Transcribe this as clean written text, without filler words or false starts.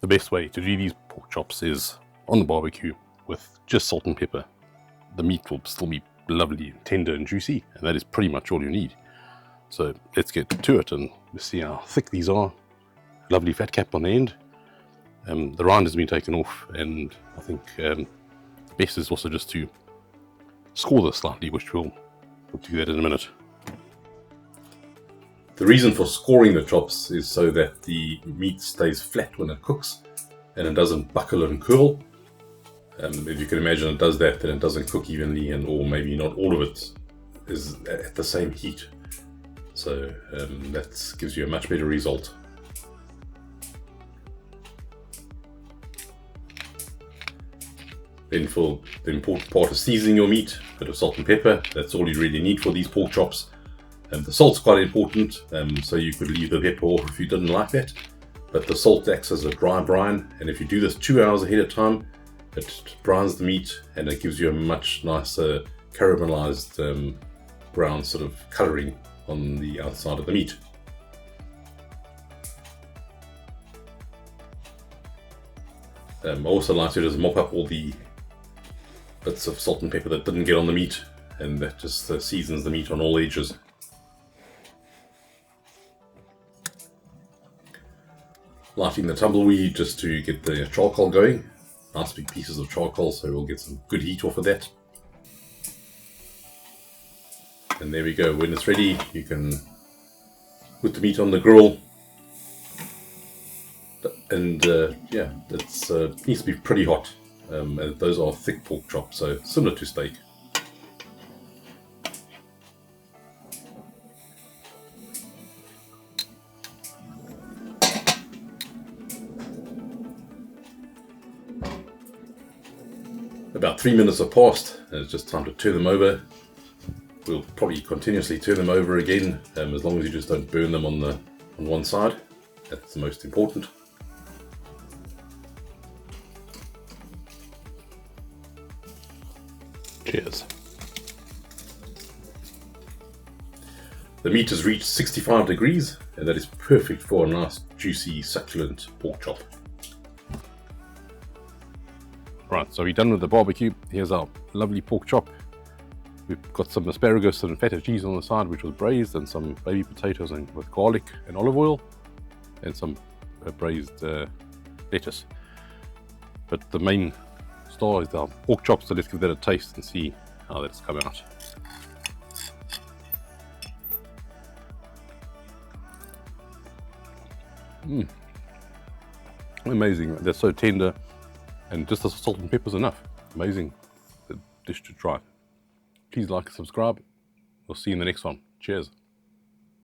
The best way to do these pork chops is on the barbecue with just salt and pepper. The meat will still be lovely, tender and juicy, and that is pretty much all you need. So let's get to it and see how thick these are. Lovely fat cap on the end. The rind has been taken off, and I think best is also just to score this slightly, which we'll do that in a minute. The reason for scoring the chops is so that the meat stays flat when it cooks and it doesn't buckle and curl. If you can imagine it does that, then it doesn't cook evenly, and or maybe not all of it is at the same heat. So that gives you a much better result. Then for the important part of seasoning your meat, a bit of salt and pepper. That's all you really need for these pork chops. The salt's quite important, so you could leave the pepper off if you didn't like that. But the salt acts as a dry brine, and if you do this 2 hours ahead of time, it brines the meat and it gives you a much nicer caramelized brown sort of colouring on the outside of the meat. I also like to just mop up all the bits of salt and pepper that didn't get on the meat, and that just seasons the meat on all edges. Lighting the tumbleweed just to get the charcoal going. Nice big pieces of charcoal, so we'll get some good heat off of that. And there we go. When it's ready, you can put the meat on the grill. And yeah, it needs to be pretty hot. Those are thick pork chops, so similar to steak. About 3 minutes have passed, and it's just time to turn them over. We'll probably continuously turn them over again, as long as you just don't burn them on one side. That's the most important. Cheers. The meat has reached 65 degrees, and that is perfect for a nice, juicy, succulent pork chop. Right, so we're done with the barbecue. Here's our lovely pork chop. We've got some asparagus and feta cheese on the side, which was braised, and some baby potatoes with garlic and olive oil, and some braised lettuce. But the main star is our pork chops, so let's give that a taste and see how that's come out. Amazing, they're so tender, and just the salt and pepper is enough. Amazing dish to try. Please like and subscribe. We'll see you in the next one. Cheers.